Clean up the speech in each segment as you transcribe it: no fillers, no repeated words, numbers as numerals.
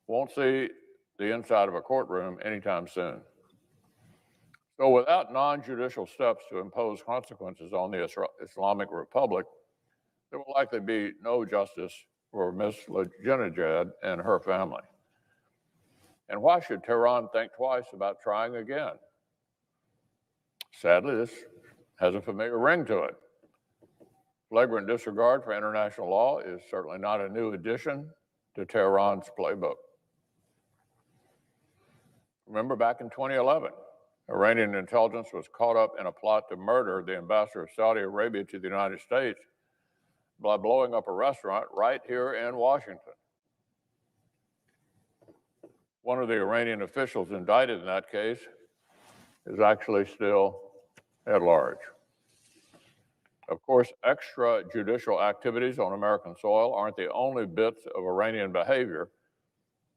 won't see the inside of a courtroom anytime soon. So without non-judicial steps to impose consequences on the Islamic Republic, there will likely be no justice for Ms. Ahmadinejad and her family. And why should Tehran think twice about trying again? Sadly, this has a familiar ring to it. Flagrant disregard for international law is certainly not a new addition to Tehran's playbook. Remember back in 2011, Iranian intelligence was caught up in a plot to murder the ambassador of Saudi Arabia to the United States by blowing up a restaurant right here in Washington. One of the Iranian officials indicted in that case is actually still at large. Of course, extrajudicial activities on American soil aren't the only bits of Iranian behavior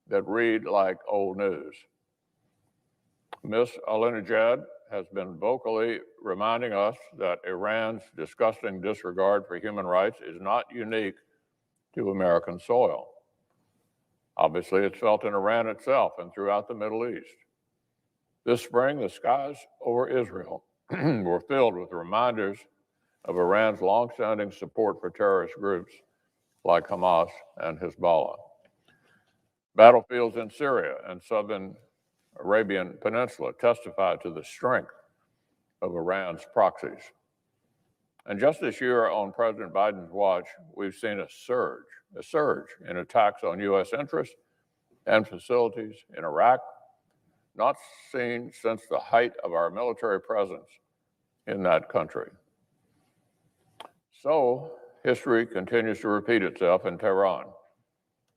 that read like old news. Ms. Ahmadinejad has been vocally reminding us that Iran's disgusting disregard for human rights is not unique to American soil. Obviously, it's felt in Iran itself and throughout the Middle East. This spring, the skies over Israel were filled with reminders of Iran's longstanding support for terrorist groups like Hamas and Hezbollah. Battlefields in Syria and southern Arabian Peninsula testify to the strength of Iran's proxies. And just this year on President Biden's watch, we've seen a surge in attacks on U.S. interests and facilities in Iraq, not seen since the height of our military presence in that country. So history continues to repeat itself in Tehran.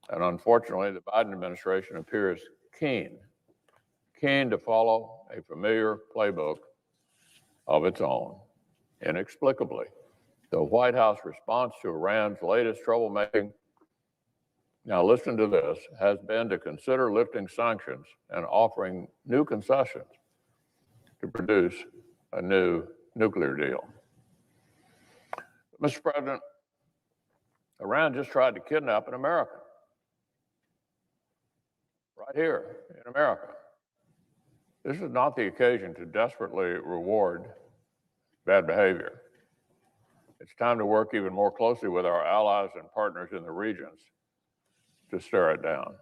And unfortunately, the Biden administration appears keen to follow a familiar playbook of its own. Inexplicably, the White House response to Iran's latest troublemaking, now listen to this, has been to consider lifting sanctions and offering new concessions to produce a new nuclear deal. Mr. President, Iran just tried to kidnap an American, right here in America. This is not the occasion to desperately reward bad behavior. It's time to work even more closely with our allies and partners in the regions to stare it down.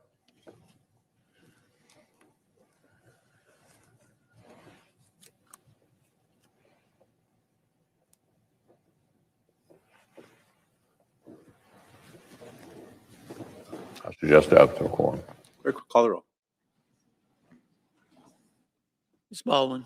I suggest that to the quorum. Clerk, call the roll. Ms. Baldwin.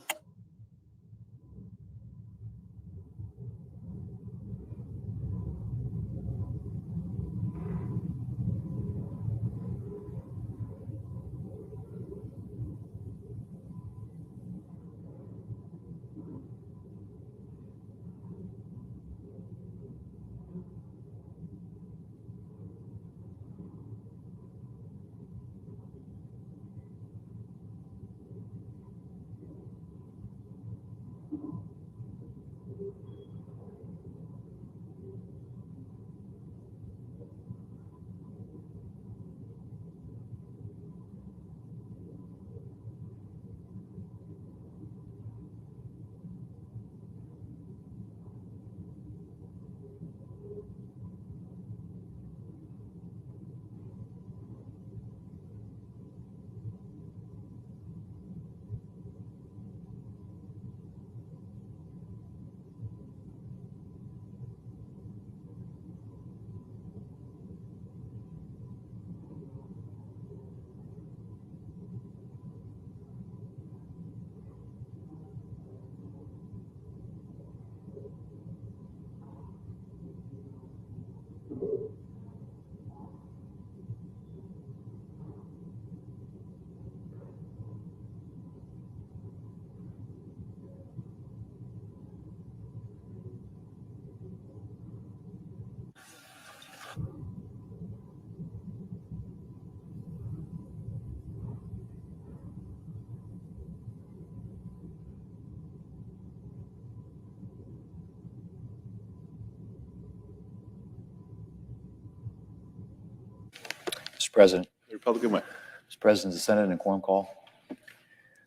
Mr. President. The Republican win. Mr. President, the Senate and quorum call.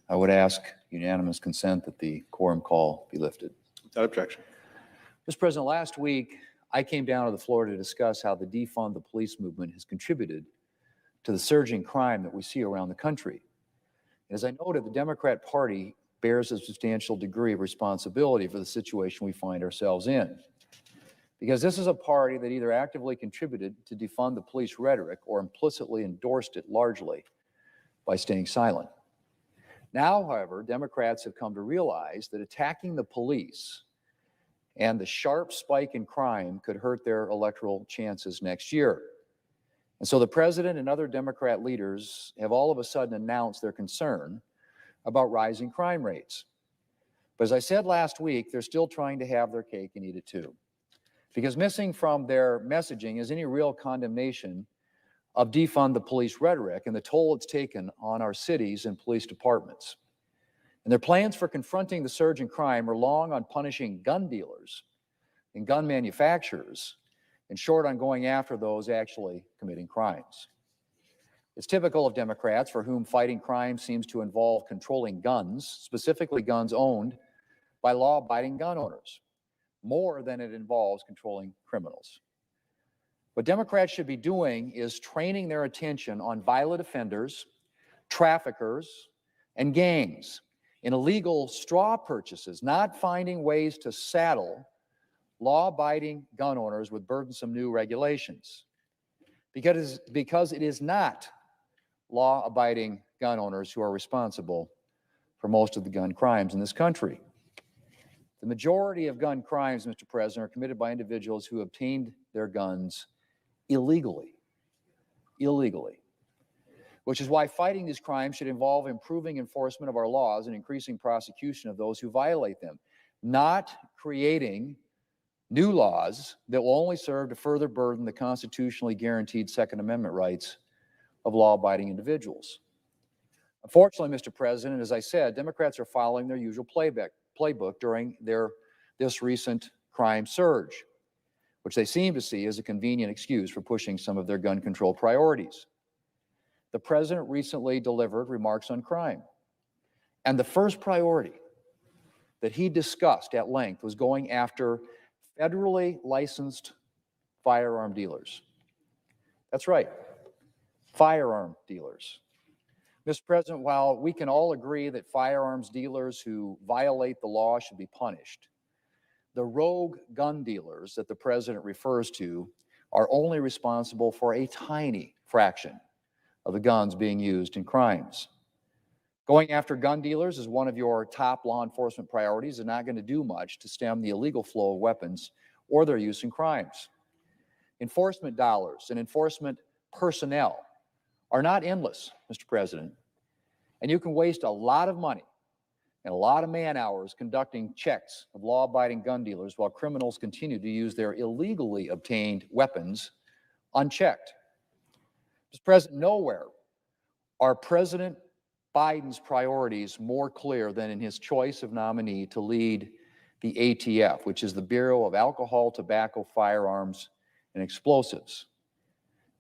I would ask unanimous consent that the quorum call be lifted. Without objection. Mr. President, last week, I came down to the floor to discuss how the defund the police movement has contributed to the surging crime that we see around the country. As I noted, the Democrat Party bears a substantial degree of responsibility for the situation we find ourselves in, because this is a party that either actively contributed to defund the police rhetoric or implicitly endorsed it largely by staying silent. Now, however, Democrats have come to realize that attacking the police and the sharp spike in crime could hurt their electoral chances next year. And so the president and other Democrat leaders have all of a sudden announced their concern about rising crime rates. But as I said last week, they're still trying to have their cake and eat it too. Because missing from their messaging is any real condemnation of defund the police rhetoric and the toll it's taken on our cities and police departments. And their plans for confronting the surge in crime are long on punishing gun dealers and gun manufacturers, and short on going after those actually committing crimes. It's typical of Democrats, for whom fighting crime seems to involve controlling guns, specifically guns owned by law-abiding gun owners, more than it involves controlling criminals. What Democrats should be doing is training their attention on violent offenders, traffickers, and gangs in illegal straw purchases, not finding ways to saddle law-abiding gun owners with burdensome new regulations. Because it is not law-abiding gun owners who are responsible for most of the gun crimes in this country. The majority of gun crimes, Mr. President, are committed by individuals who obtained their guns illegally, which is why fighting these crimes should involve improving enforcement of our laws and increasing prosecution of those who violate them, not creating new laws that will only serve to further burden the constitutionally guaranteed Second Amendment rights of law-abiding individuals. Unfortunately, Mr. President, as I said, Democrats are following their usual playbook during this recent crime surge, which they seem to see as a convenient excuse for pushing some of their gun control priorities. The president recently delivered remarks on crime, and the first priority that he discussed at length was going after federally licensed firearm dealers. That's right, firearm dealers. Mr. President, while we can all agree that firearms dealers who violate the law should be punished, the rogue gun dealers that the president refers to are only responsible for a tiny fraction of the guns being used in crimes. Going after gun dealers is one of your top law enforcement priorities and not going to do much to stem the illegal flow of weapons or their use in crimes. Enforcement dollars and enforcement personnel are not endless, Mr. President, and you can waste a lot of money and a lot of man hours conducting checks of law-abiding gun dealers while criminals continue to use their illegally obtained weapons unchecked. Mr. President, nowhere are President Biden's priorities more clear than in his choice of nominee to lead the ATF, which is the Bureau of Alcohol, Tobacco, Firearms, and Explosives.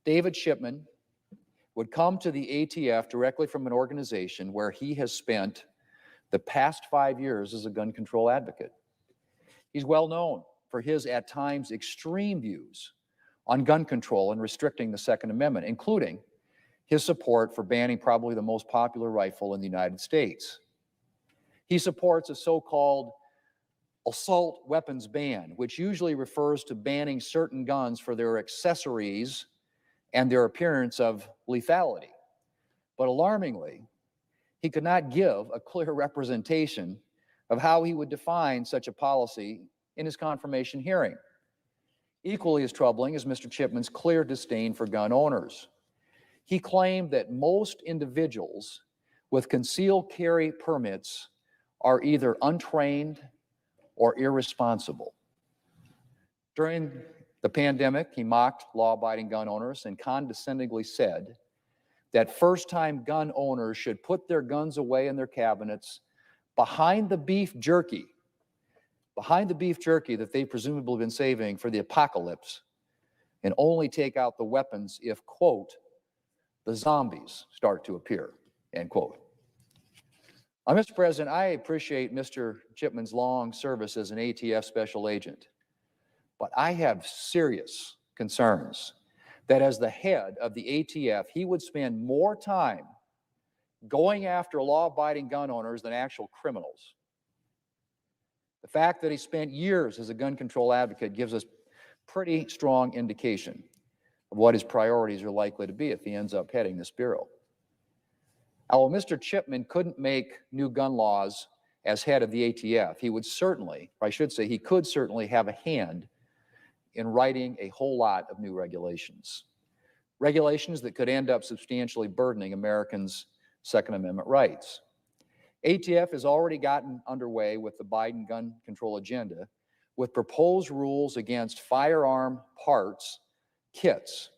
David Shipman would come to the ATF directly from an organization where he has spent the past 5 years as a gun control advocate. He's well known for his, at times, extreme views on gun control and restricting the Second Amendment, including his support for banning probably the most popular rifle in the United States. He supports a so-called assault weapons ban, which usually refers to banning certain guns for their accessories and their appearance of lethality. But alarmingly, he could not give a clear representation of how he would define such a policy in his confirmation hearing. Equally as troubling is Mr. Chipman's clear disdain for gun owners. He claimed that most individuals with concealed carry permits are either untrained or irresponsible. During the pandemic, he mocked law-abiding gun owners and condescendingly said that first-time gun owners should put their guns away in their cabinets behind the beef jerky that they've presumably been saving for the apocalypse, and only take out the weapons if, quote, the zombies start to appear, end quote. Mr. President, I appreciate Mr. Chipman's long service as an ATF special agent, but I have serious concerns that as the head of the ATF, he would spend more time going after law-abiding gun owners than actual criminals. The fact that he spent years as a gun control advocate gives us pretty strong indication of what his priorities are likely to be if he ends up heading this bureau. Now, while Mr. Chipman couldn't make new gun laws as head of the ATF, he would certainly, or I should say, he could certainly have a hand in writing a whole lot of new regulations. Regulations that could end up substantially burdening Americans' Second Amendment rights. ATF has already gotten underway with the Biden gun control agenda with proposed rules against firearm parts, kits,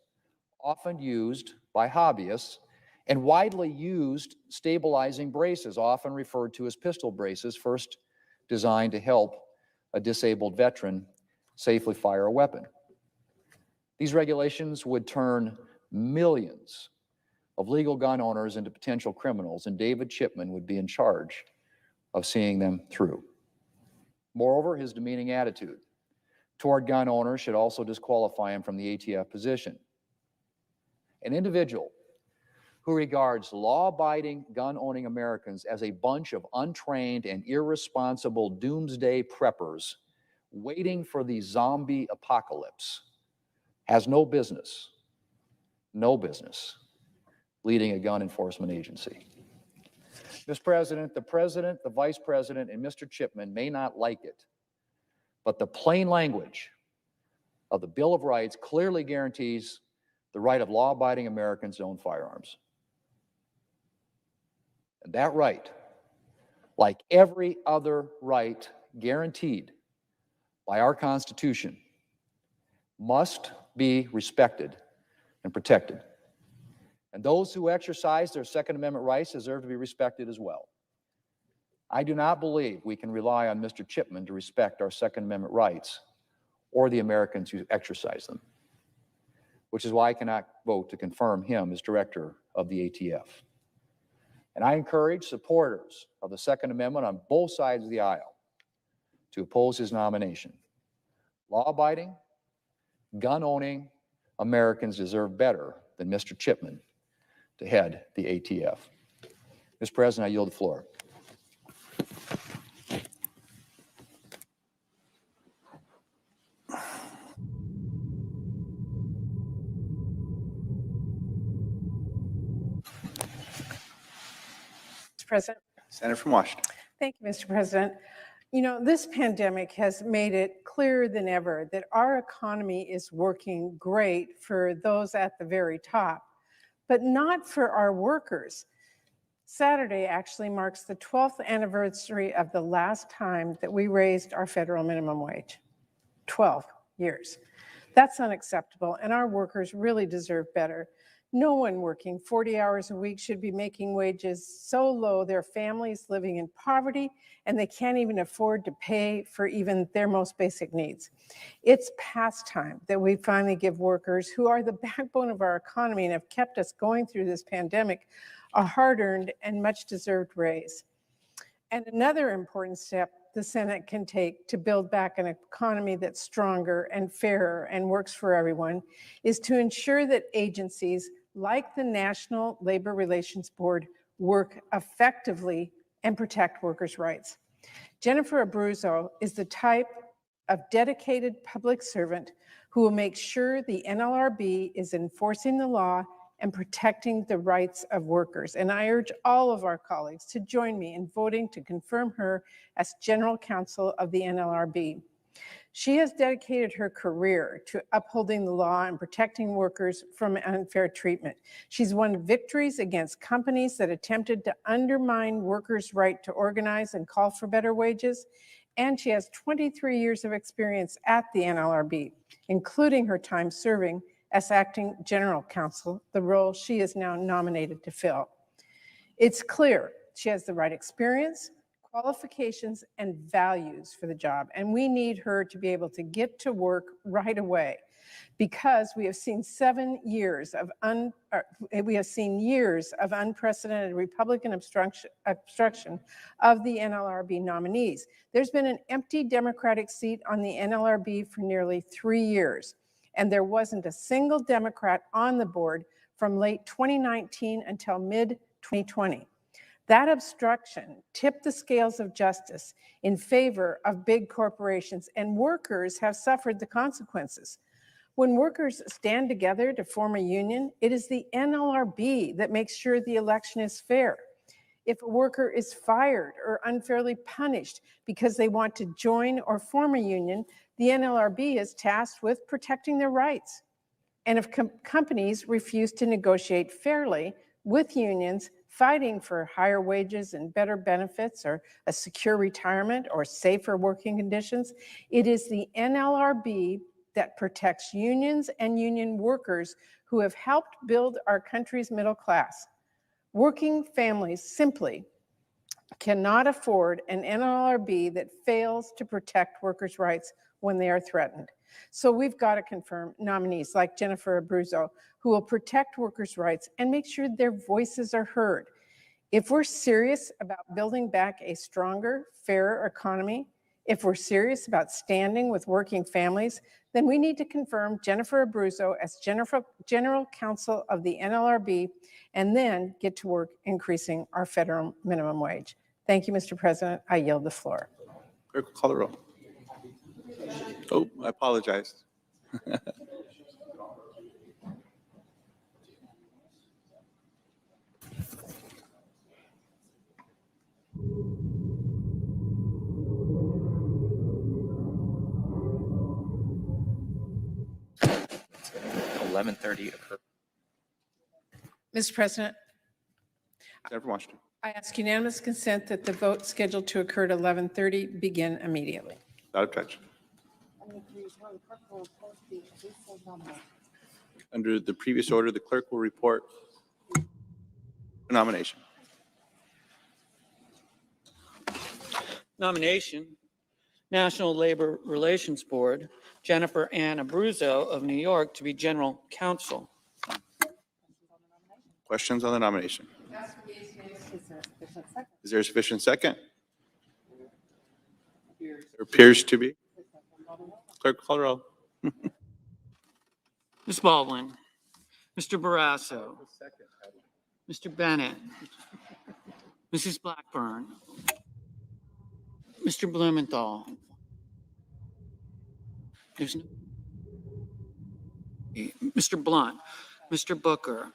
often used by hobbyists, and widely used stabilizing braces, often referred to as pistol braces, first designed to help a disabled veteran safely fire a weapon. These regulations would turn millions of legal gun owners into potential criminals, and David Chipman would be in charge of seeing them through. Moreover, his demeaning attitude toward gun owners should also disqualify him from the ATF position. An individual who regards law-abiding gun-owning Americans as a bunch of untrained and irresponsible doomsday preppers waiting for the zombie apocalypse has no business leading a gun enforcement agency. Mr. President, the Vice President, and Mr. Chipman may not like it, but the plain language of the Bill of Rights clearly guarantees the right of law-abiding Americans to own firearms. And that right, like every other right guaranteed by our Constitution, must be respected and protected. And those who exercise their Second Amendment rights deserve to be respected as well. I do not believe we can rely on Mr. Chipman to respect our Second Amendment rights or the Americans who exercise them, which is why I cannot vote to confirm him as director of the ATF. And I encourage supporters of the Second Amendment on both sides of the aisle to oppose his nomination. Law-abiding, gun-owning Americans deserve better than Mr. Chipman to head the ATF. Mr. President, I yield the floor. Mr. President. Senator from Washington. Thank you, Mr. President. You know, this pandemic has made it clearer than ever that our economy is working great for those at the very top, but not for our workers. Saturday actually marks the 12th anniversary of the last time that we raised our federal minimum wage. 12 years. That's unacceptable, and our workers really deserve better. No one working 40 hours a week should be making wages so low their families living in poverty and they can't even afford to pay for even their most basic needs. It's past time that we finally give workers, who are the backbone of our economy and have kept us going through this pandemic, a hard-earned and much-deserved raise. And another important step the Senate can take to build back an economy that's stronger and fairer and works for everyone is to ensure that agencies like the National Labor Relations Board work effectively and protect workers' rights. Jennifer Abruzzo is the type of dedicated public servant who will make sure the NLRB is enforcing the law and protecting the rights of workers. And I urge all of our colleagues to join me in voting to confirm her as General Counsel of the NLRB. She has dedicated her career to upholding the law and protecting workers from unfair treatment. She's won victories against companies that attempted to undermine workers' right to organize and call for better wages. And she has 23 years of experience at the NLRB, including her time serving as acting general counsel, the role she is now nominated to fill. It's clear she has the right experience, qualifications, and values for the job, and we need her to be able to get to work right away. because we have seen 7 years of unprecedented Republican obstruction of the NLRB nominees. There's been an empty Democratic seat on the NLRB for nearly 3 years, and there wasn't a single Democrat on the board from late 2019 until mid-2020. That obstruction tipped the scales of justice in favor of big corporations, and workers have suffered the consequences. When workers stand together to form a union, it is the NLRB that makes sure the election is fair. If a worker is fired or unfairly punished because they want to join or form a union, the NLRB is tasked with protecting their rights. And if companies refuse to negotiate fairly with unions, fighting for higher wages and better benefits or a secure retirement or safer working conditions, it is the NLRB that protects unions and union workers who have helped build our country's middle class. Working families simply cannot afford an NLRB that fails to protect workers' rights when they are threatened. So we've got to confirm nominees like Jennifer Abruzzo, who will protect workers' rights and make sure their voices are heard. If we're serious about building back a stronger, fairer economy, if we're serious about standing with working families, then we need to confirm Jennifer Abruzzo as General Counsel of the NLRB and then get to work increasing our federal minimum wage. Thank you, Mr. President. I yield the floor. Clerk, call the roll. Oh, I apologize. 11:30 occurred. Mr. President, Senator Washington. I ask unanimous consent that the vote scheduled to occur at 11:30 begin immediately. Without objection. Under the previous order, the clerk will report the nomination. Nomination, National Labor Relations Board, Jennifer Ann Abruzzo of New York to be General Counsel. Questions on the nomination? Is there a sufficient second? There appears to be. Clerk, call the roll. Ms. Baldwin, Mr. Barrasso, Mr. Bennett, Mrs. Blackburn, Mr. Blumenthal. There's no, Mr. Blunt, Mr. Booker,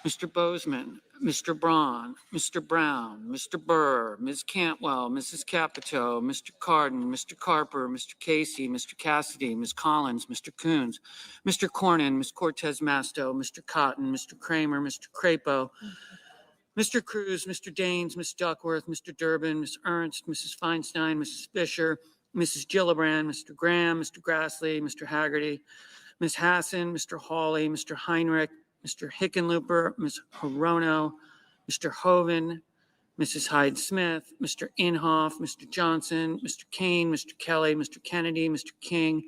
Mr. Bozeman, Mr. Braun, Mr. Brown, Mr. Burr, Ms. Cantwell, Mrs. Capito, Mr. Cardin, Mr. Carper, Mr. Casey, Mr. Cassidy, Ms. Collins, Mr. Coons, Mr. Cornyn, Ms. Cortez Masto, Mr. Cotton, Mr. Kramer, Mr. Crapo, Mr. Cruz, Mr. Daines, Ms. Duckworth, Mr. Durbin, Ms. Ernst, Mrs. Feinstein, Mrs. Fisher, Mrs. Gillibrand, Mr. Graham, Mr. Grassley, Mr. Haggerty, Ms. Hassan, Mr. Hawley, Mr. Heinrich, Mr. Hickenlooper, Ms. Hirono, Mr. Hoven, Mrs. Hyde-Smith, Mr. Inhofe, Mr. Johnson, Mr. Kane, Mr. Kelly, Mr. Kennedy, Mr. King,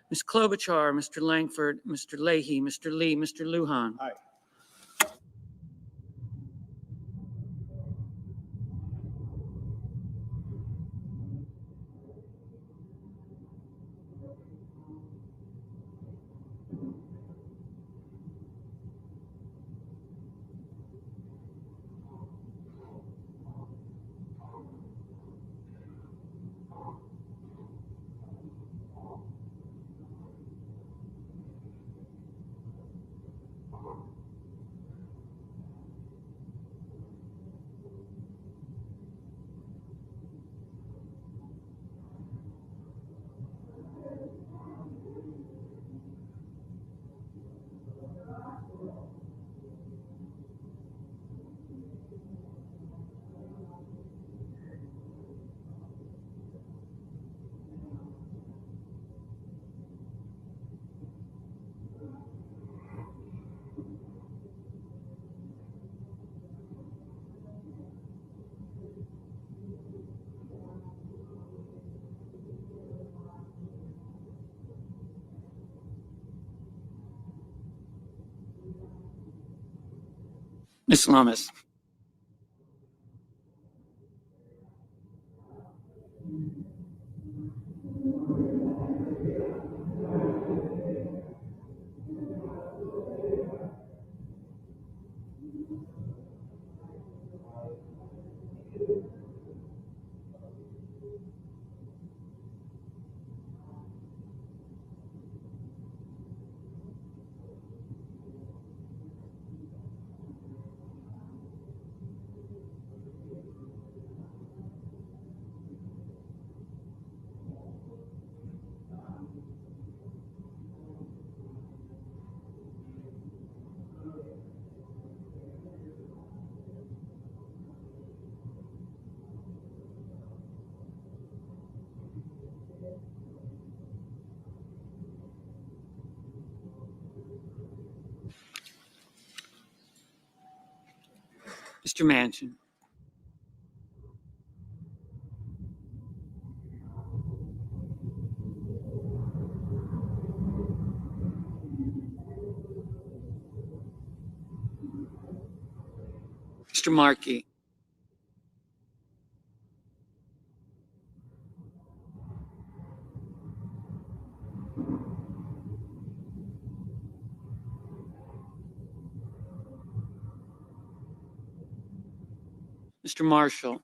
Ms. Klobuchar, Mr. Langford, Mr. Leahy, Mr. Lee, Mr. Lujan. Aye. Ms. Lummis. Mr. Manchin. Mr. Markey. Mr. Marshall.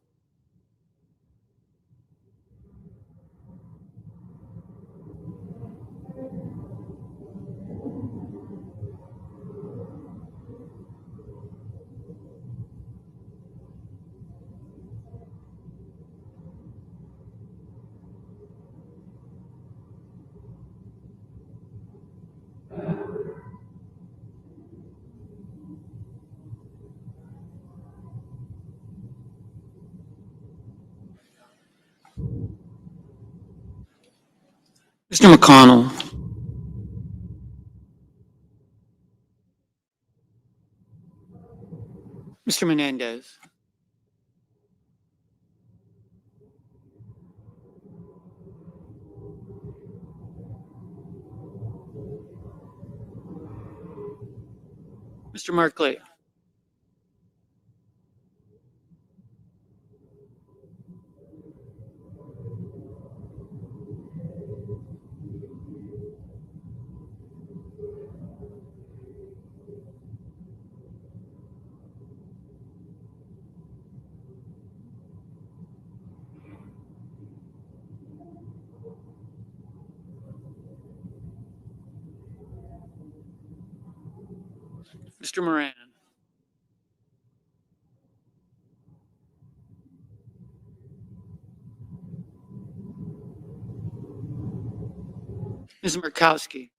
Mr. McConnell. Mr. Menendez. Mr. Markley. Mr. Moran. Ms. Murkowski.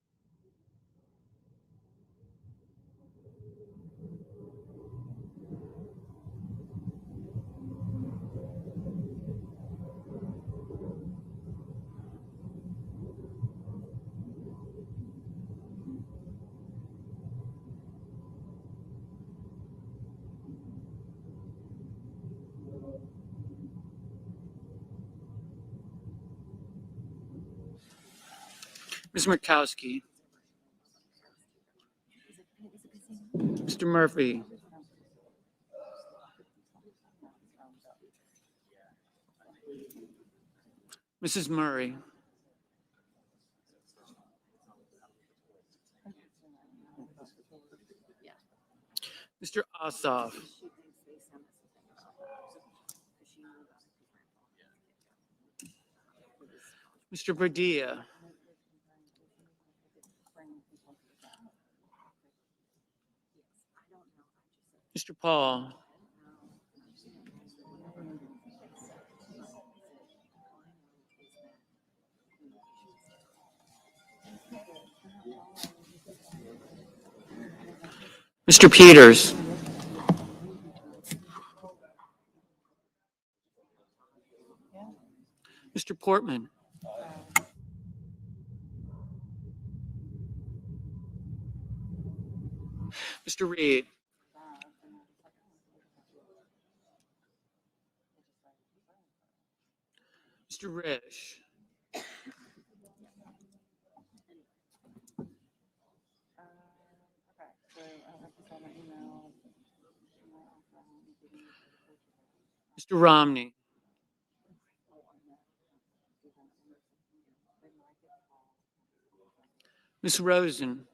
Ms. Murkowski. Mr. Murphy. Mrs. Murray. Mr. Ossoff. Mr. Padilla. Mr. Paul. Mr. Peters. Mr. Portman. Mr. Reed. Mr. Risch. Mr. Romney. Ms. Rosen.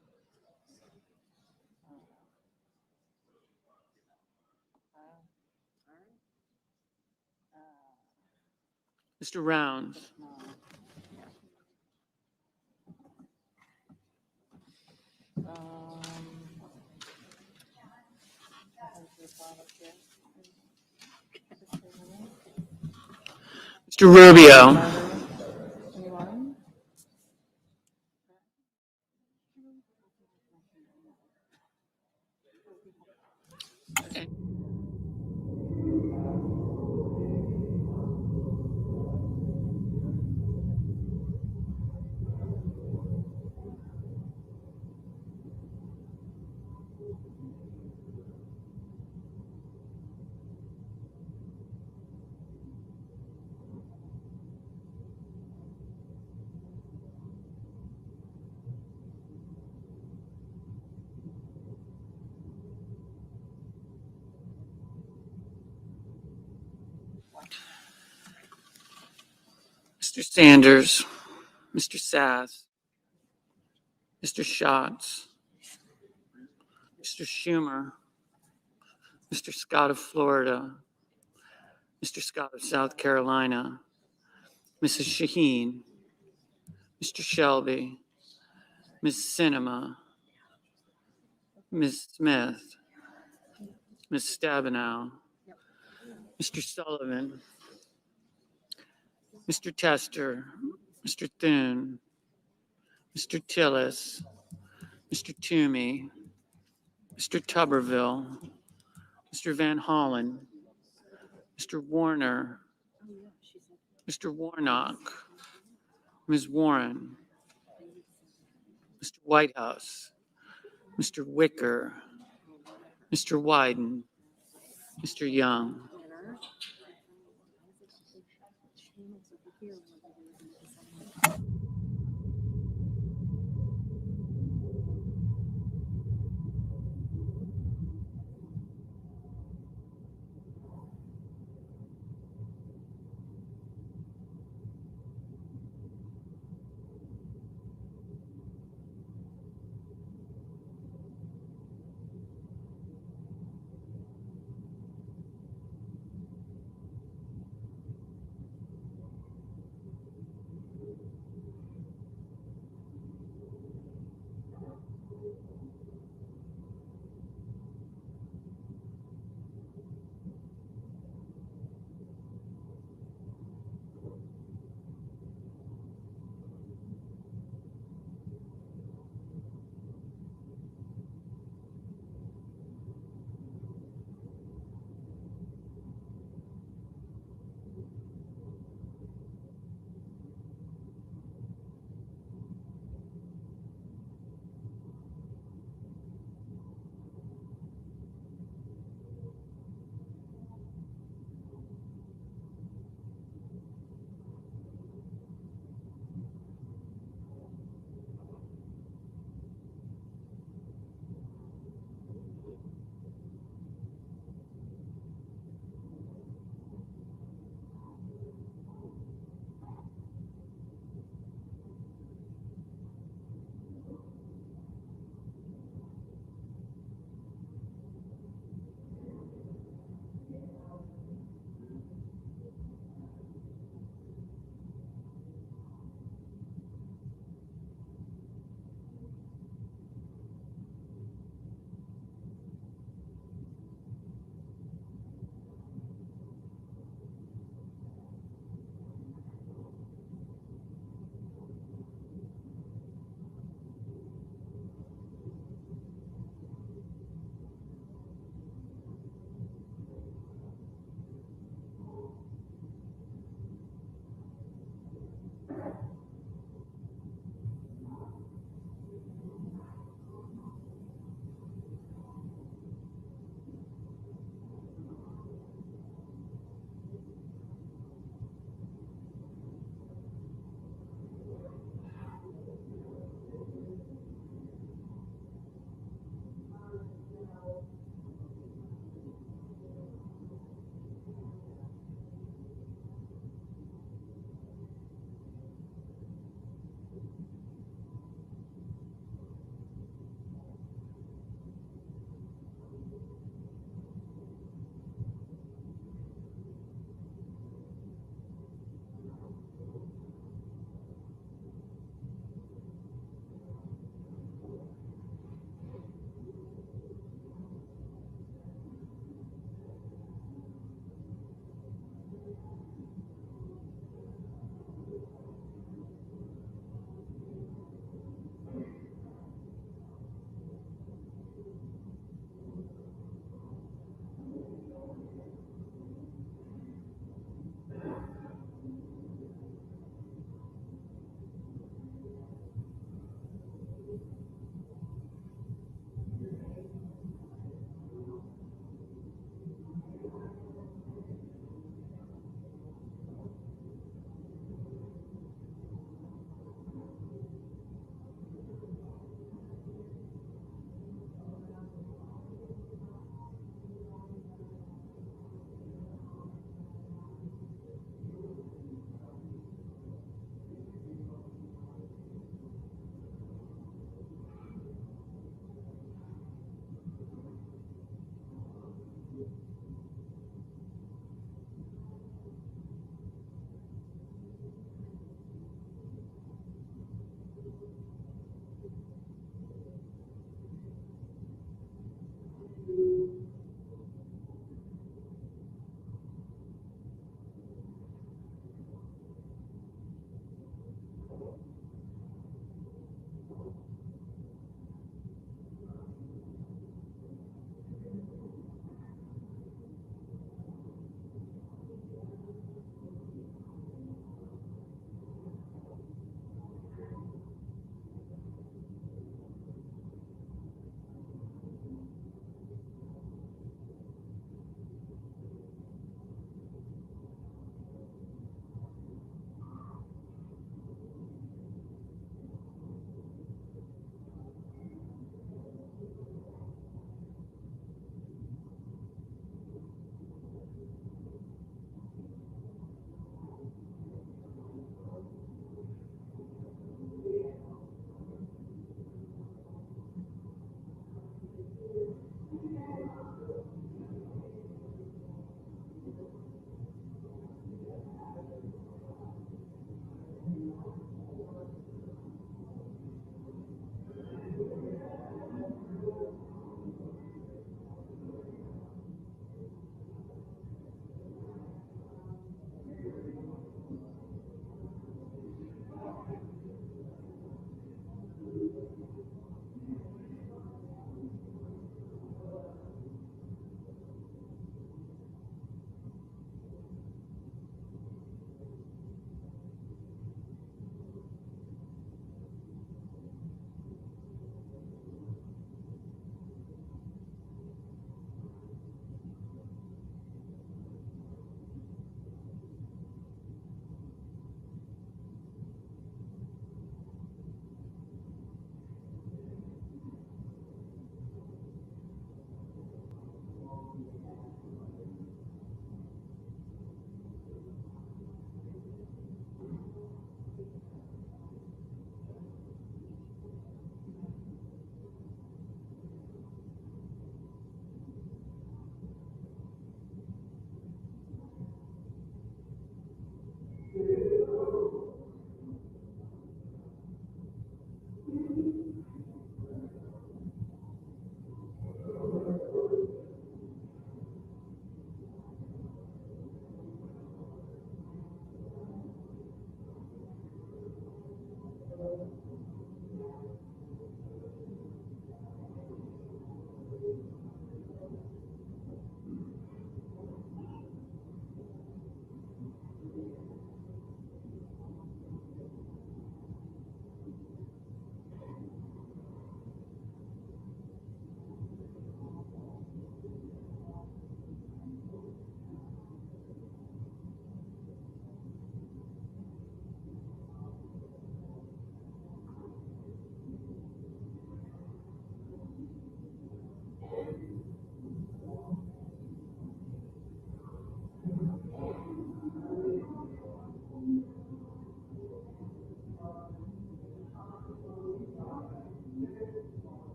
Mr. Rounds. Mr. Rubio. Mr. Sanders. Mr. Sass. Mr. Schatz. Mr. Schumer. Mr. Scott of Florida. Mr. Scott of South Carolina. Mrs. Shaheen. Mr. Shelby. Ms. Sinema. Ms. Smith. Ms. Stabenow. Mr. Sullivan. Mr. Tester. Mr. Thune. Mr. Tillis. Mr. Toomey. Mr. Tuberville. Mr. Van Hollen. Mr. Warner. Mr. Warnock. Ms. Warren. Mr. Whitehouse. Mr. Wicker. Mr. Wyden. Mr. Young.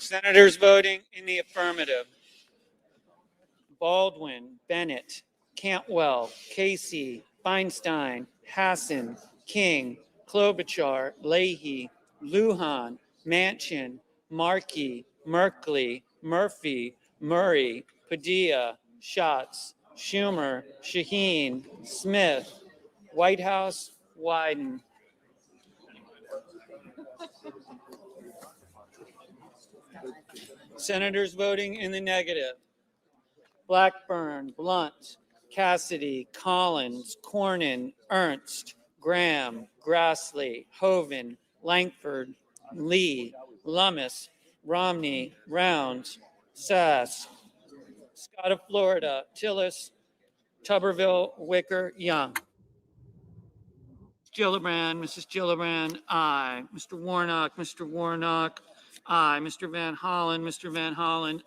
Senators voting in the affirmative: Baldwin, Bennett, Cantwell, Casey, Feinstein, Hassan, King, Klobuchar, Leahy, Lujan, Manchin, Markey, Merkley, Murphy, Murray, Padilla, Schatz, Schumer, Shaheen, Smith, Whitehouse, Wyden. Senators voting in the negative: Blackburn, Blunt, Cassidy, Collins, Cornyn, Ernst, Graham, Grassley, Hoeven, Langford, Lee, Lummis, Romney, Rounds, Sass, Scott of Florida, Tillis, Tuberville, Wicker, Young. Gillibrand, Mrs. Gillibrand, aye. Mr. Warnock, aye. Mr. Van Hollen,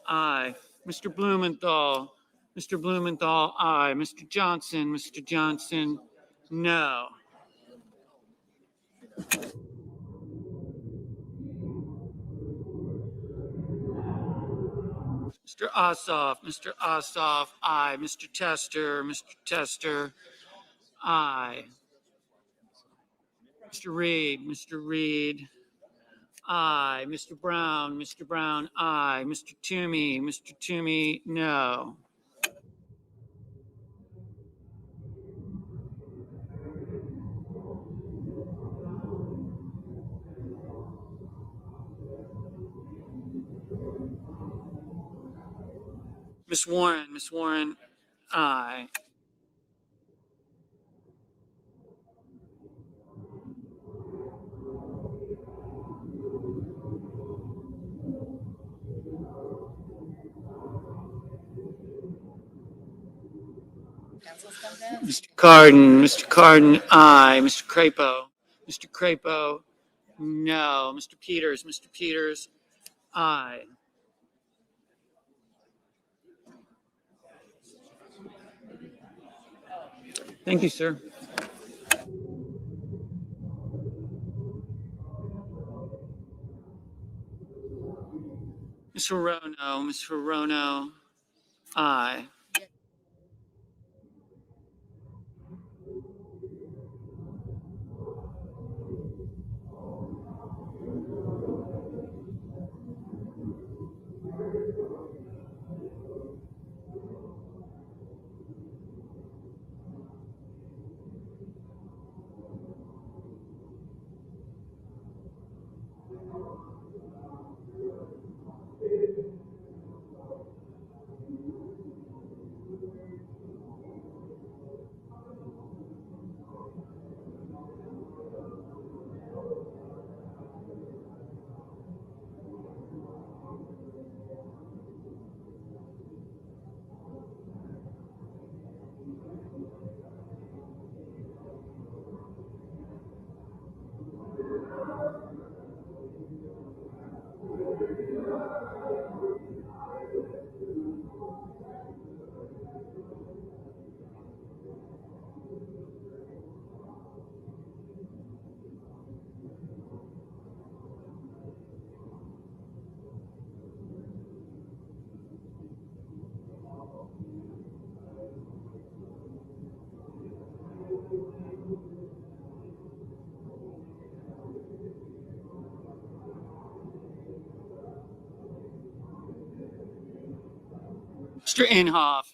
aye. Mr. Blumenthal, aye. Mr. Johnson, no. Mr. Ossoff, aye. Mr. Tester, aye. Mr. Reed, aye. Mr. Brown, aye. Mr. Toomey, no. Miss Warren, aye. Mr. Carden, aye. Mr. Crapo, no. Mr. Peters, aye. Thank you, sir. Ms. Hirono, aye.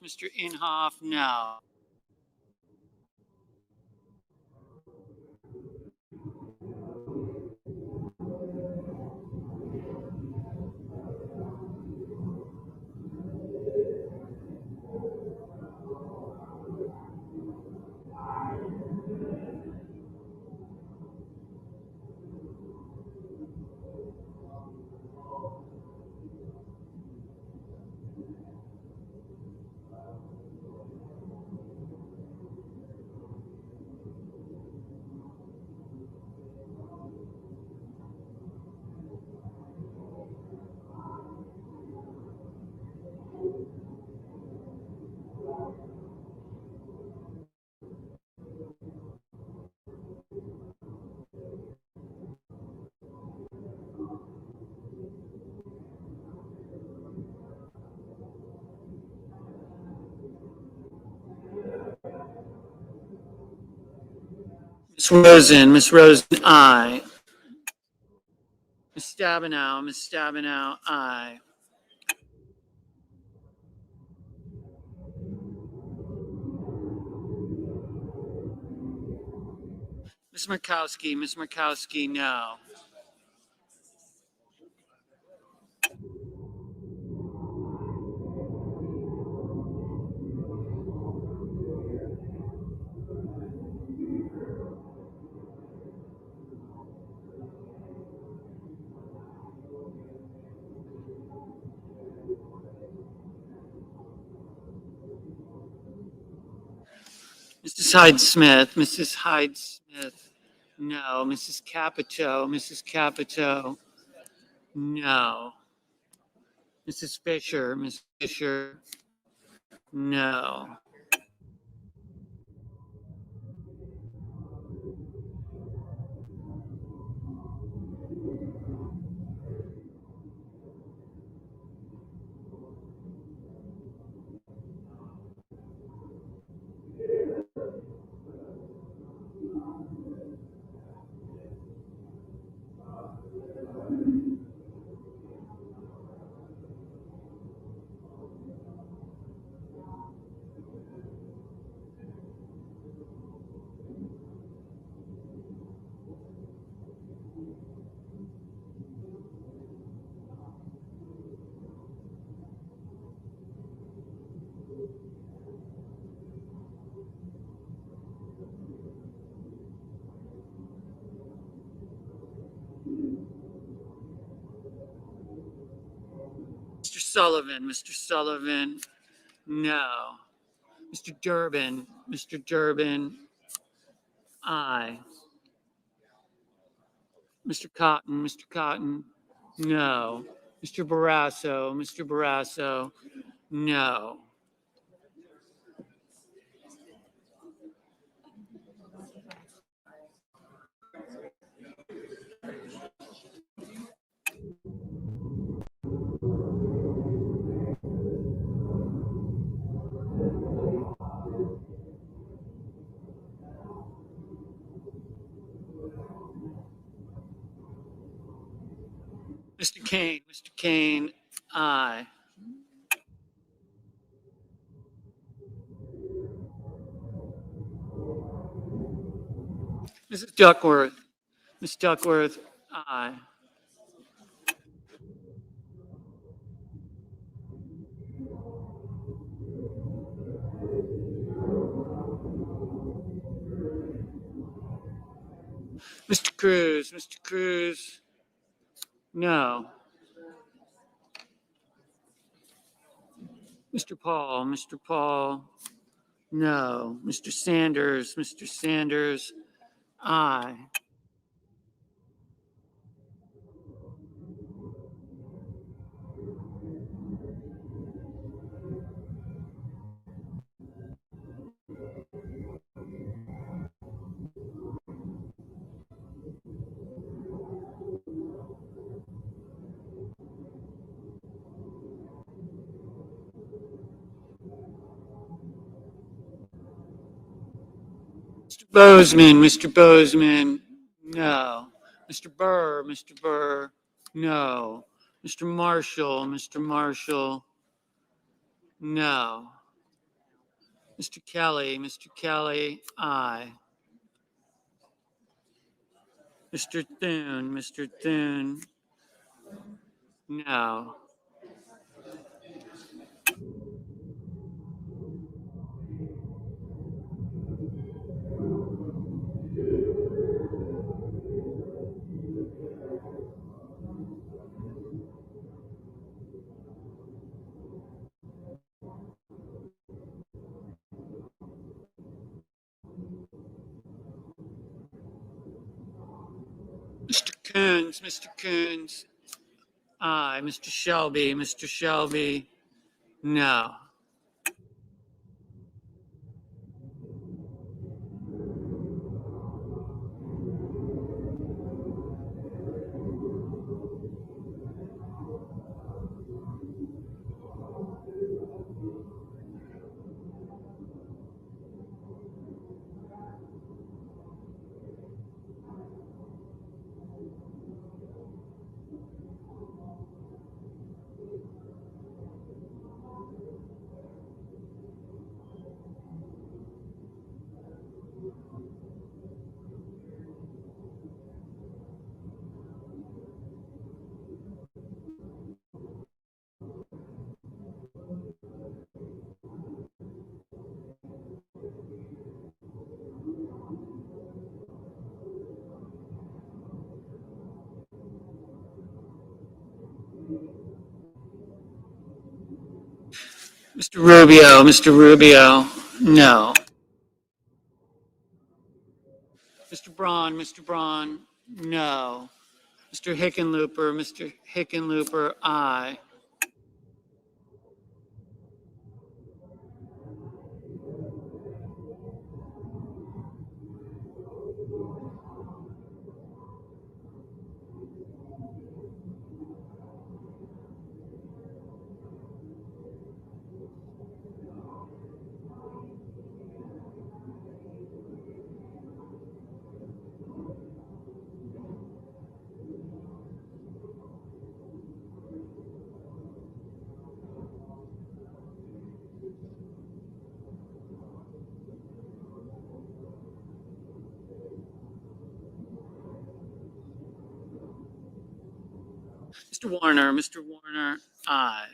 Mr. Inhofe, no. Ms. Rosen, aye. Ms. Stabenow, aye. Ms. Murkowski, no. Mrs. Hyde Smith, no. Mrs. Capito, no. Mrs. Fisher, no. Mr. Sullivan, no. Mr. Durbin, aye. Mr. Cotton, no. Mr. Barrasso, no. Mr. Kane, aye. Mrs. Duckworth, Ms. Duckworth, aye. Mr. Cruz, no. Mr. Paul, no. Mr. Sanders, aye. Mr. Bozeman, no. Mr. Burr, no. Mr. Marshall, no. Mr. Kelly, aye. Mr. Thune, no. Mr. Coons, aye. Mr. Shelby, no. Mr. Rubio, no. Mr. Braun, no. Mr. Hickenlooper, aye. Mr. Warner, aye.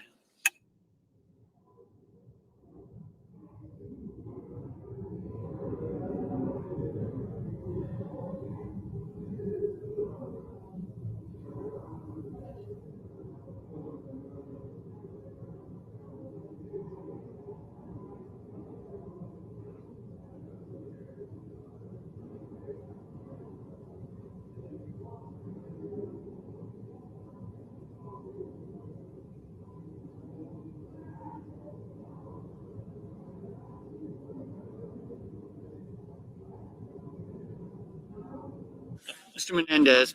Mr. Menendez,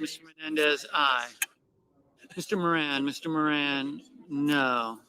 aye. Mr. Moran, no.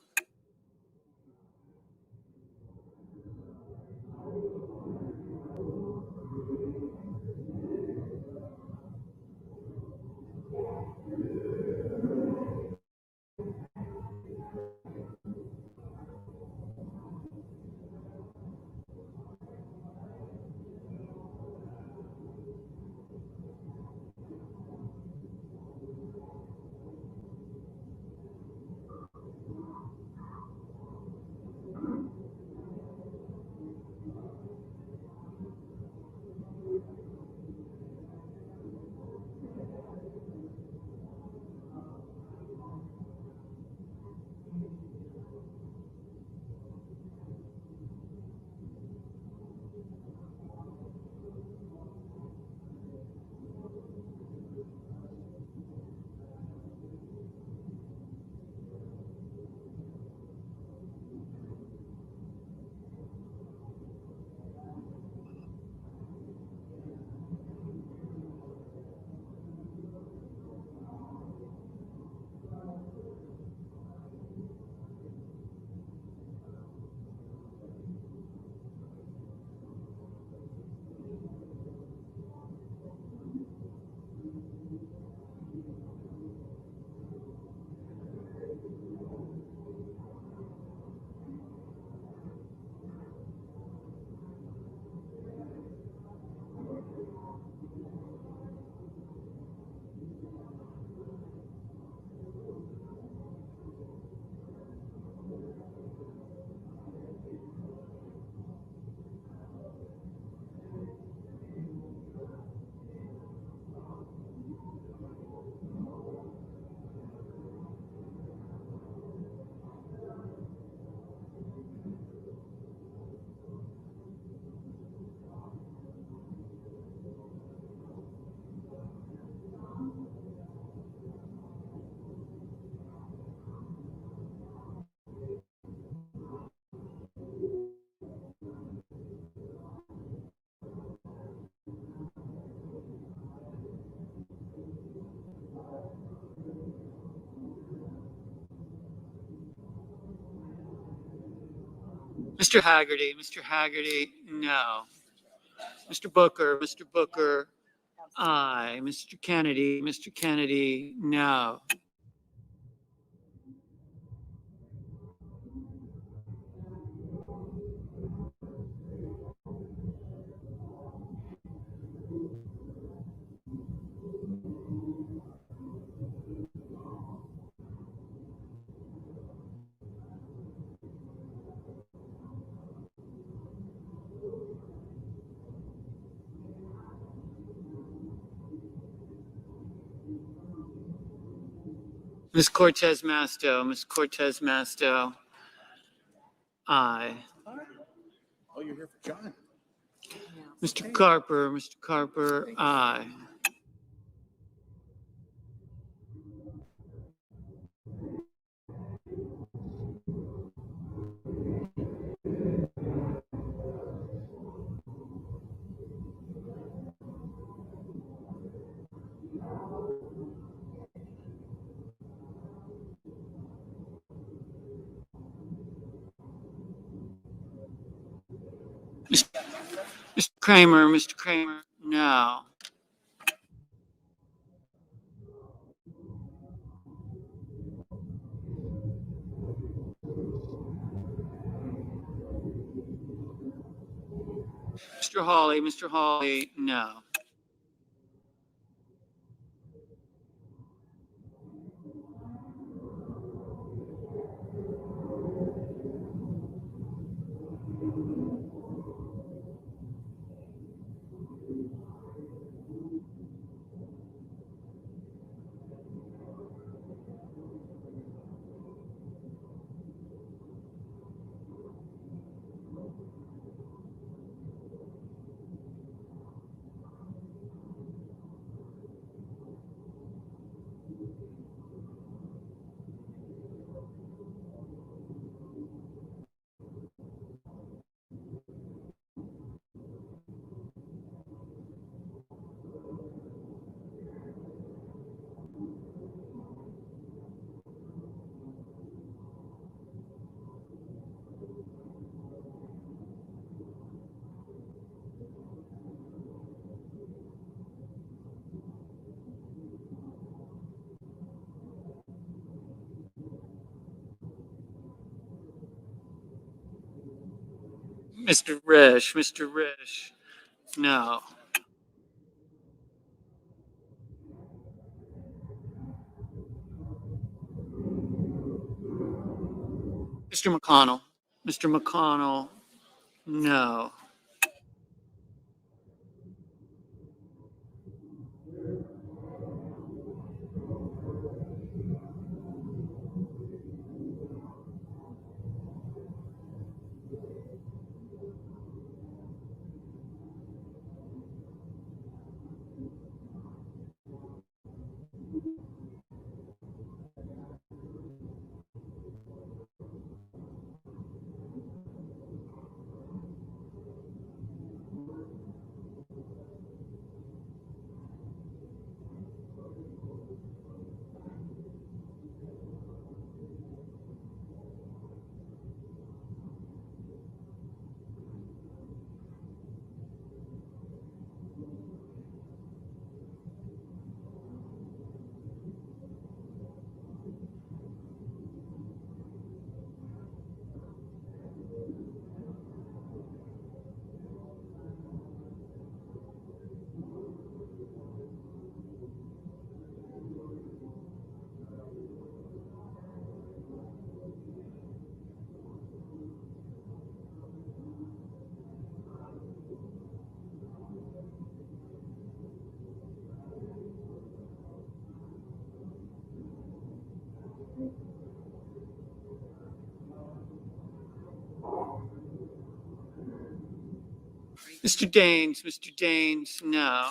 Mr. Haggerty, no. Mr. Booker, aye. Mr. Kennedy, no. Ms. Cortez Masto, Ms. Cortez Masto, aye. Oh, you're here for John. Mr. Carper, aye. Mr. Kramer, no. Mr. Hawley, no. Mr. Risch, no. Mr. McConnell, no. Mr. Daines, no.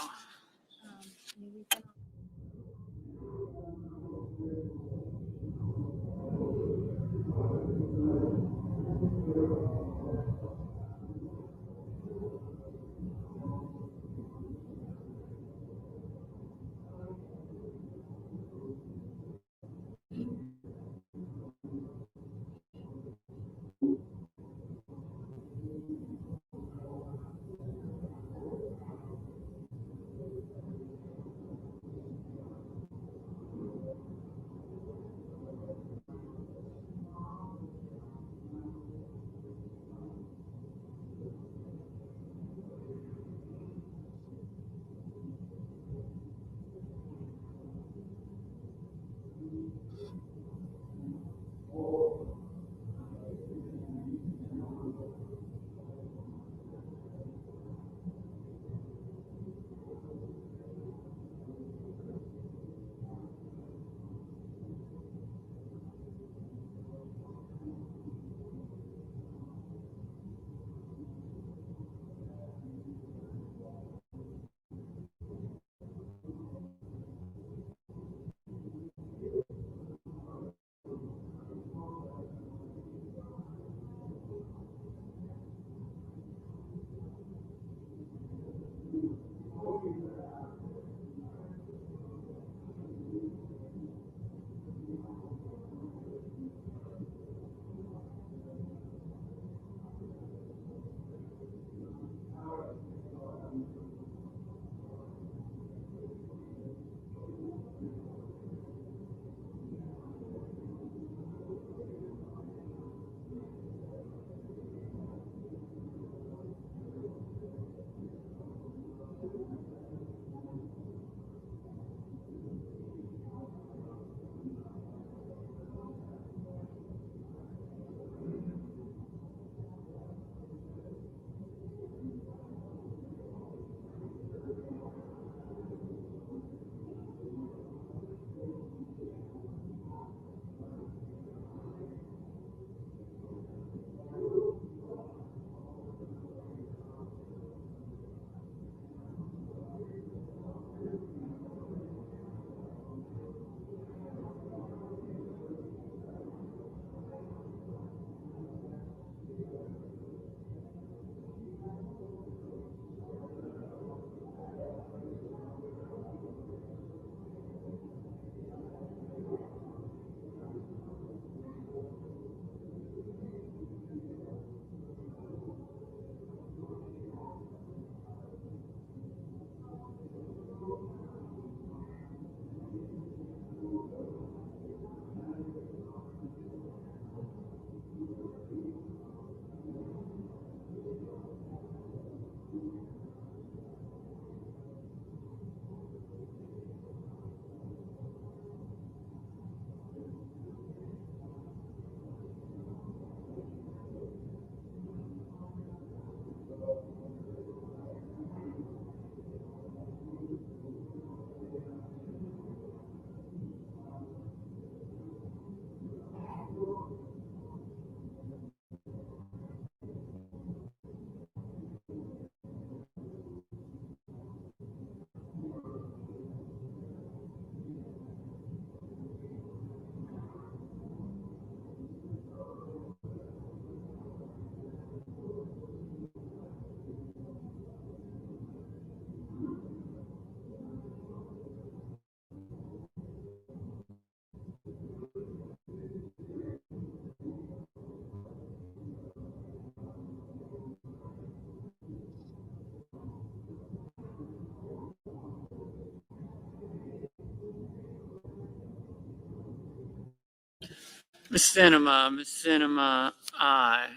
Ms. Cinema, aye.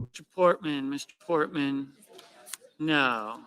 Mr. Portman, no.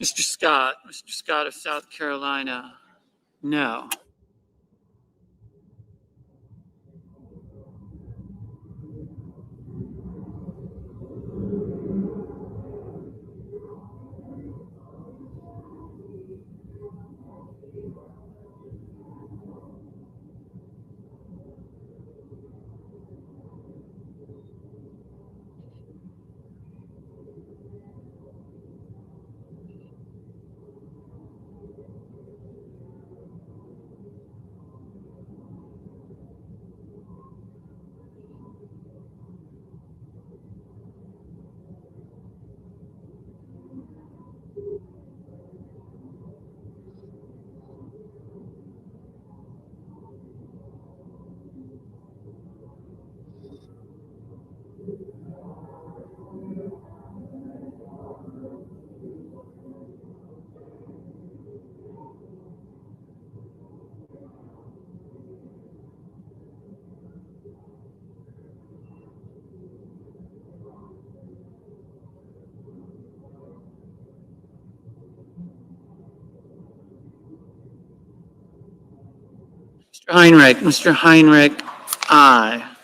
Mr. Scott of South Carolina, no. Mr. Heinrich, aye.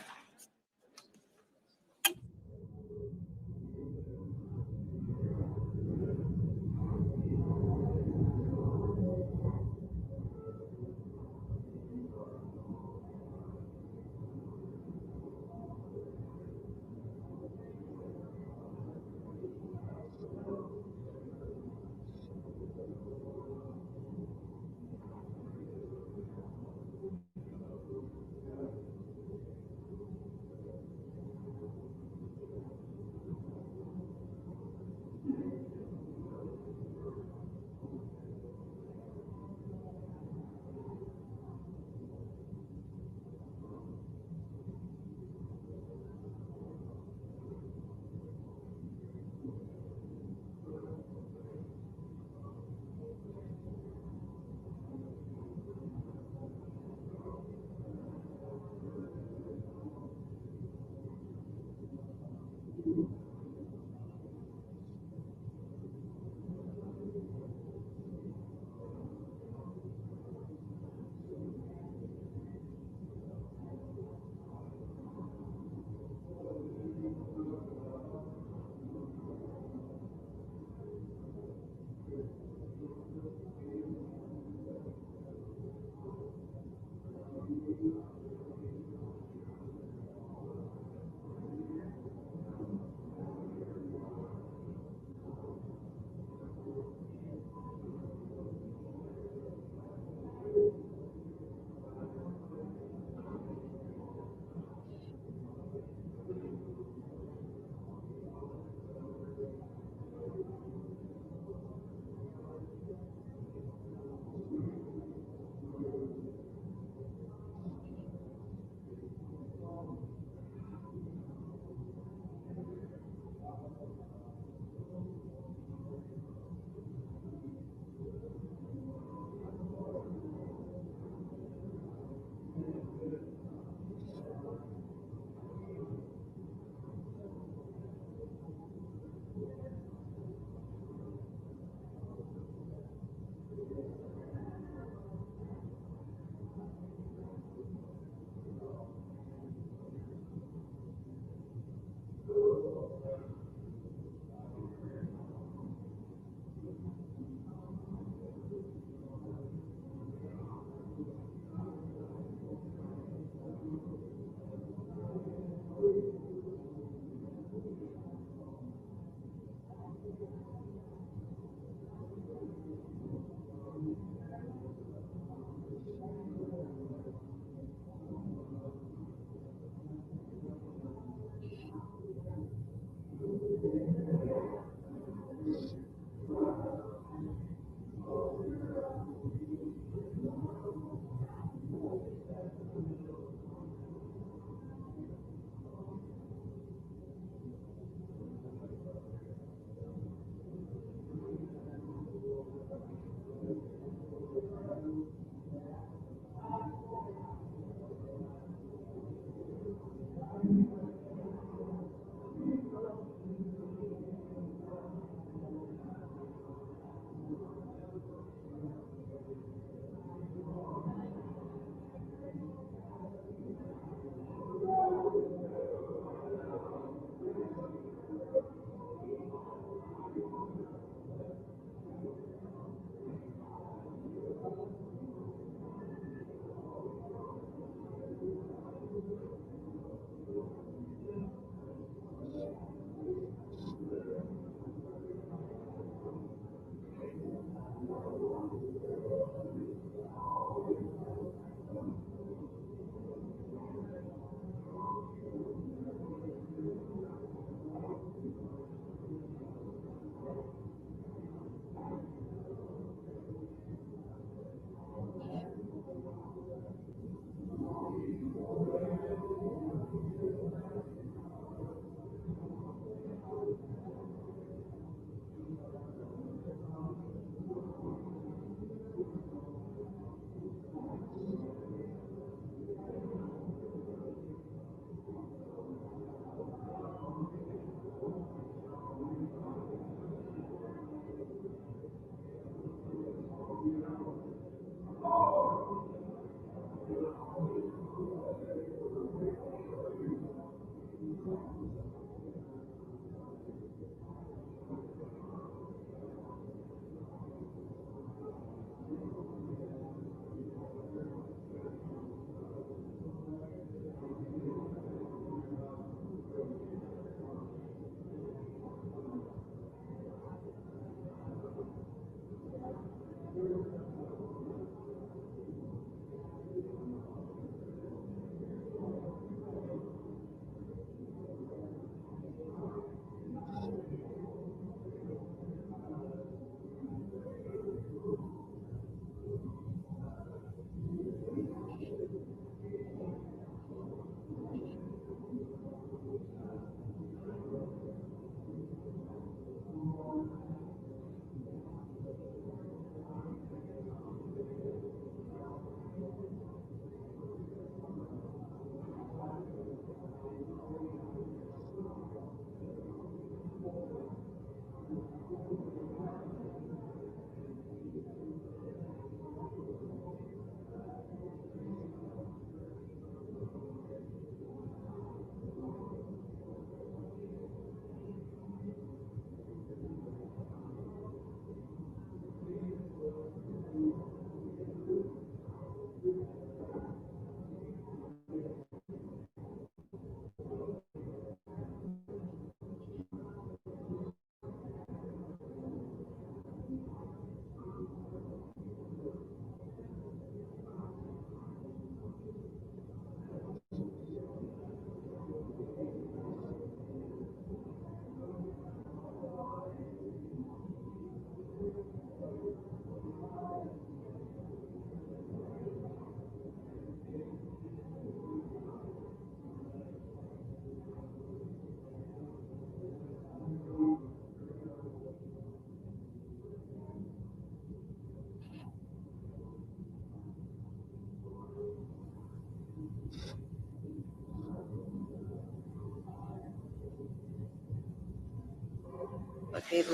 Okay,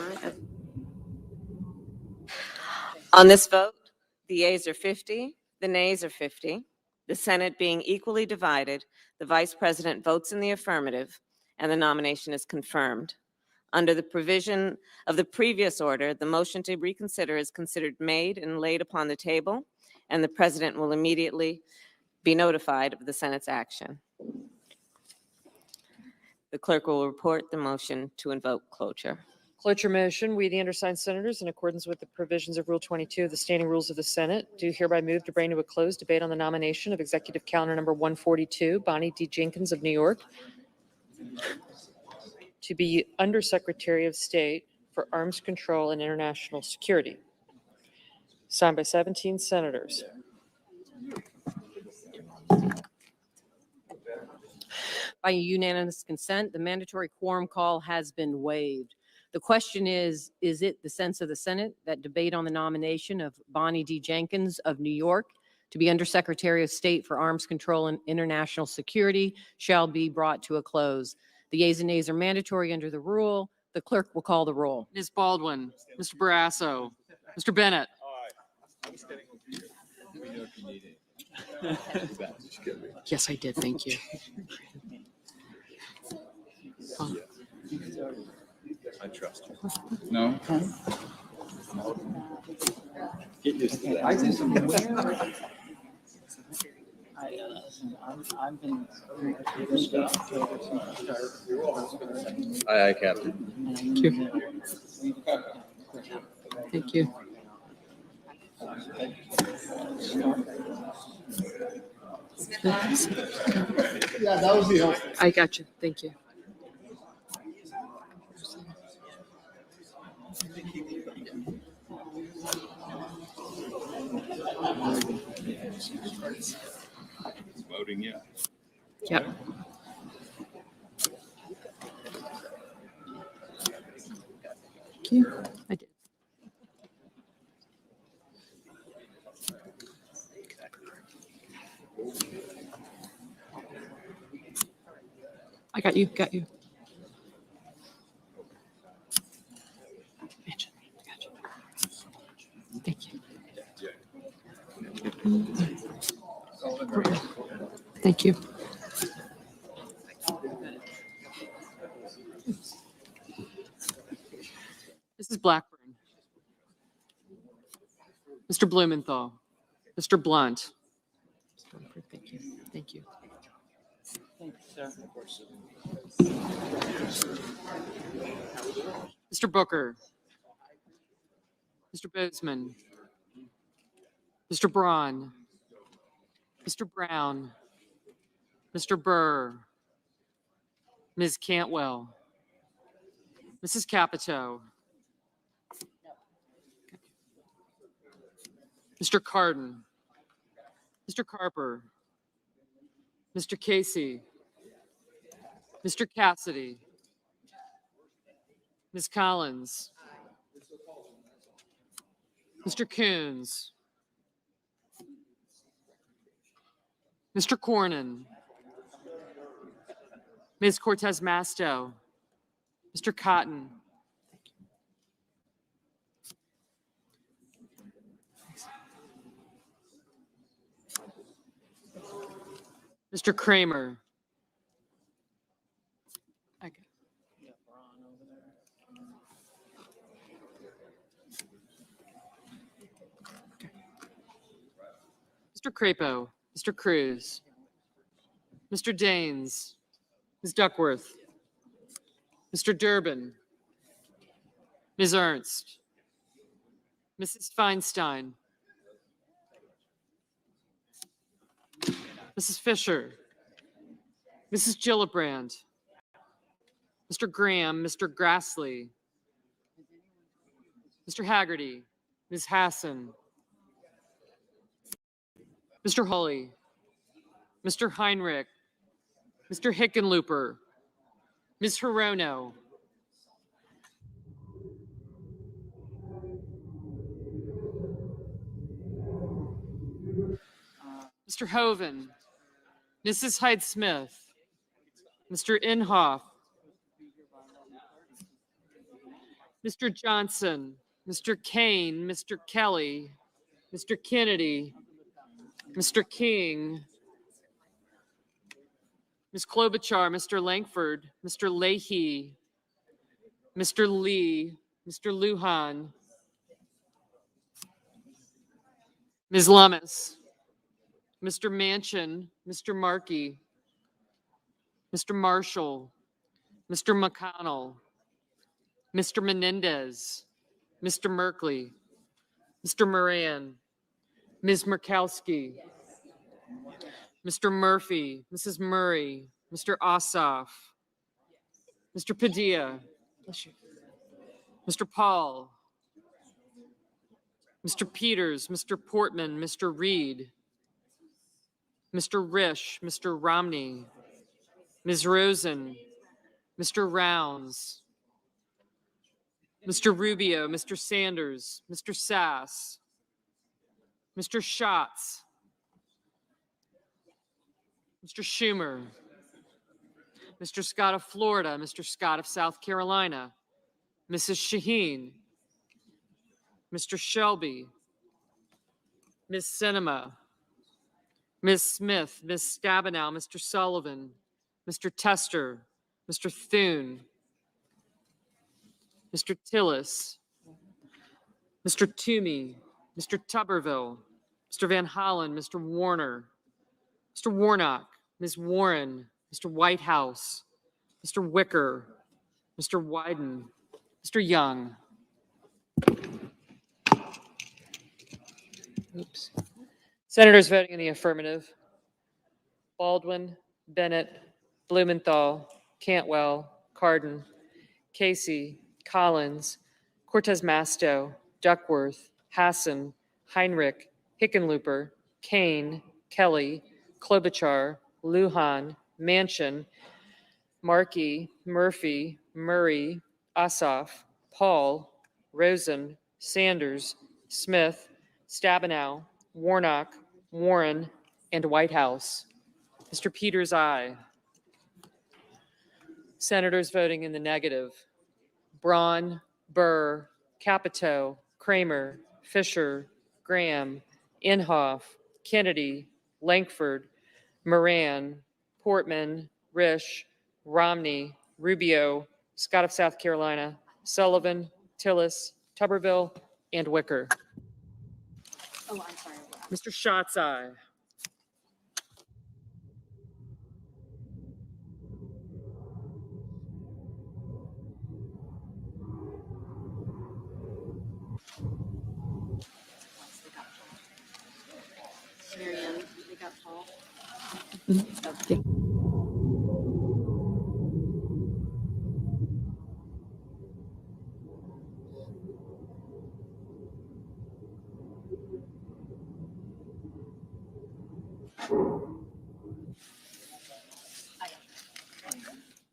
on this vote, the yeas are 50, the nays are 50. The Senate being equally divided, the Vice President votes in the affirmative, and the nomination is confirmed. Under the provision of the previous order, the motion to reconsider is considered made and laid upon the table, and the President will immediately be notified of the Senate's action. The clerk will report the motion to invoke cloture. Cloture motion, we, the undersigned senators, in accordance with the provisions of Rule 22 of the Standing Rules of the Senate, do hereby move to bring to a close debate on the nomination of Executive Calendar Number 142, Bonnie D. Jenkins of New York, to be Undersecretary of State for Arms Control and International Security. Signed by 17 senators. By unanimous consent, the mandatory quorum call has been waived. The question is it the sense of the Senate that debate on the nomination of Bonnie D. Jenkins of New York to be Undersecretary of State for Arms Control and International Security shall be brought to a close? The yeas and nays are mandatory under the rule. The clerk will call the roll. Ms. Baldwin, Mr. Barrasso, Mr. Bennett. Yes, I did. Thank you. I trust you. No? Get used to that. I just am aware. I've been. Aye, Captain. Thank you. Thank you. Yeah, that would be helpful. I got you. Thank you. Voting yes. Yep. Thank you. I did. I got you. Got you. Gotcha. Thank you. Thank you. Mrs. Blackburn. Mr. Blumenthal. Mr. Blunt. Thank you. Thank you. Mr. Booker. Mr. Bozeman. Mr. Braun. Mr. Brown. Mr. Burr. Ms. Cantwell. Mrs. Capito. Mr. Cardin. Mr. Carper. Mr. Casey. Mr. Cassidy. Ms. Collins. Mr. Coons. Mr. Cornyn. Ms. Cortez Masto. Mr. Cotton. Mr. Kramer. Mr. Crapo. Mr. Cruz. Mr. Daines. Ms. Duckworth. Mr. Durbin. Ms. Ernst. Mrs. Feinstein. Mrs. Fisher. Mrs. Gillibrand. Mr. Graham. Mr. Grassley. Mr. Haggerty. Ms. Hassan. Mr. Hulley. Mr. Heinrich. Mr. Hickenlooper. Ms. Hirono. Mr. Hoven. Mrs. Hyde-Smith. Mr. Inhofe. Mr. Johnson, Mr. Kane, Mr. Kelly, Mr. Kennedy, Mr. King, Ms. Klobuchar, Mr. Langford, Mr. Leahy, Mr. Lee, Mr. Lujan, Ms. Lummis, Mr. Manchin, Mr. Markey, Mr. Marshall, Mr. McConnell, Mr. Menendez, Mr. Merkley, Mr. Moran, Ms. Murkowski, Mr. Murphy, Mrs. Murray, Mr. Ossoff, Mr. Padilla, Mr. Paul, Mr. Peters, Mr. Portman, Mr. Reed, Mr. Risch, Mr. Romney, Ms. Rosen, Mr. Rounds, Mr. Rubio, Mr. Sanders, Mr. Sass, Mr. Schatz, Mr. Schumer, Mr. Scott of Florida, Mr. Scott of South Carolina, Mrs. Shaheen, Mr. Shelby, Ms. Sinema, Ms. Smith, Ms. Stabenow, Mr. Sullivan, Mr. Tester, Mr. Thune, Mr. Tillis, Mr. Toomey, Mr. Tuberville, Mr. Van Hollen, Mr. Warner, Mr. Warnock, Ms. Warren, Mr. Whitehouse, Mr. Wicker, Mr. Wyden, Mr. Young. Oops. Senators voting in the affirmative: Baldwin, Bennett, Blumenthal, Cantwell, Cardin, Casey, Collins, Cortez Masto, Duckworth, Hassan, Heinrich, Hickenlooper, Kane, Kelly, Klobuchar, Lujan, Manchin, Markey, Murphy, Murray, Ossoff, Paul, Rosen, Sanders, Smith, Stabenow, Warnock, Warren, and Whitehouse. Mr. Peters, aye. Senators voting in the negative: Braun, Burr, Capito, Kramer, Fisher, Graham, Inhofe, Kennedy, Lankford, Moran, Portman, Risch, Romney, Rubio, Scott of South Carolina, Sullivan, Tillis, Tuberville, and Wicker. Oh, I'm sorry. Mr. Schatz, aye. Marianne, they got Paul.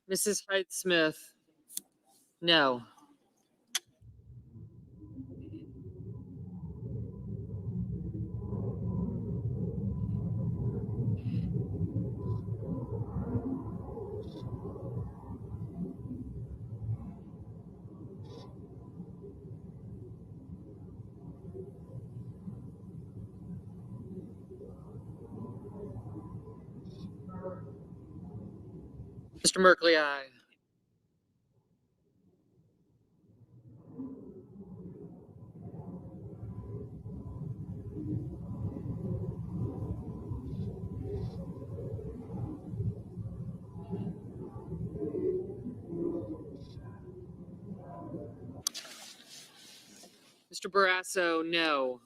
Mrs. Hyde-Smith, no. Mr. Merkley, aye. Mr. Barrasso, no.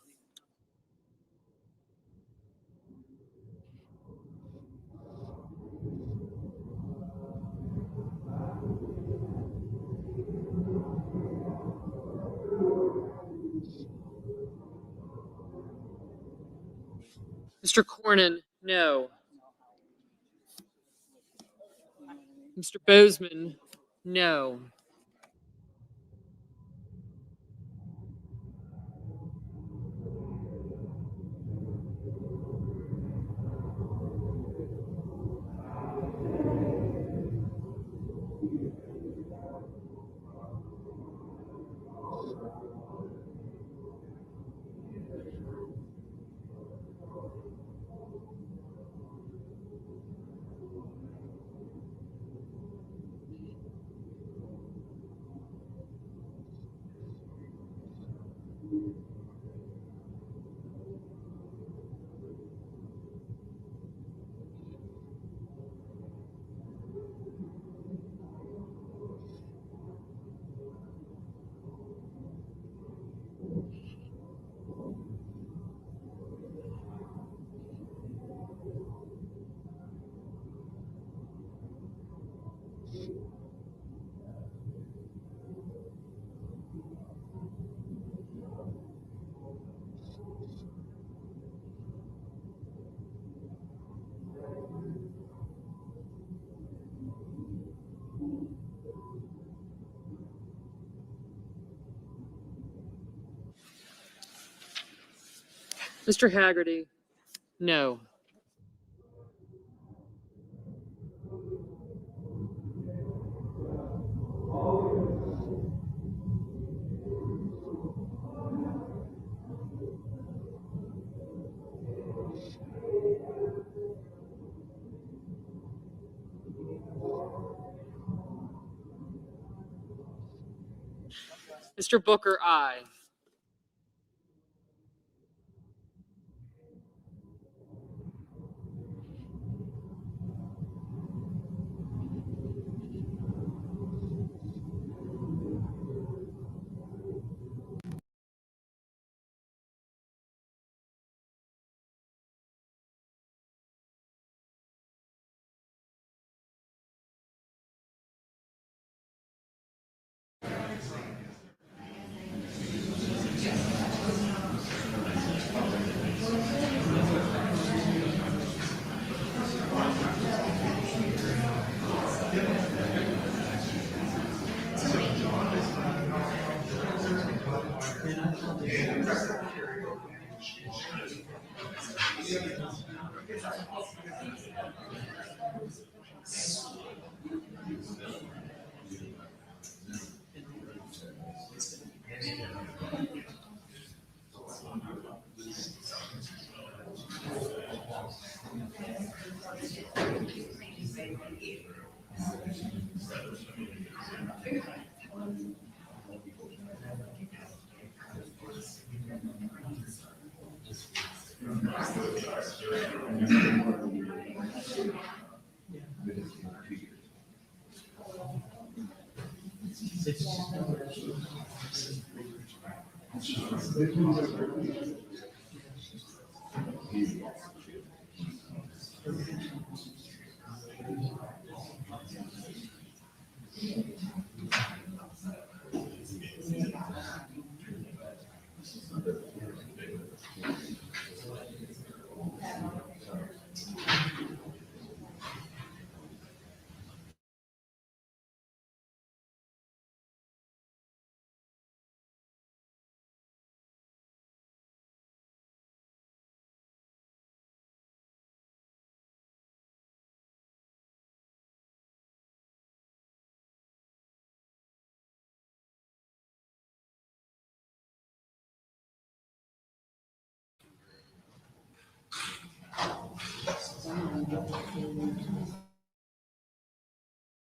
Mr. Cornyn, no. Mr. Bozeman, no. Mr. Haggerty, no. Mr. Booker, aye.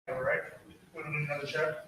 All right, put it in another check.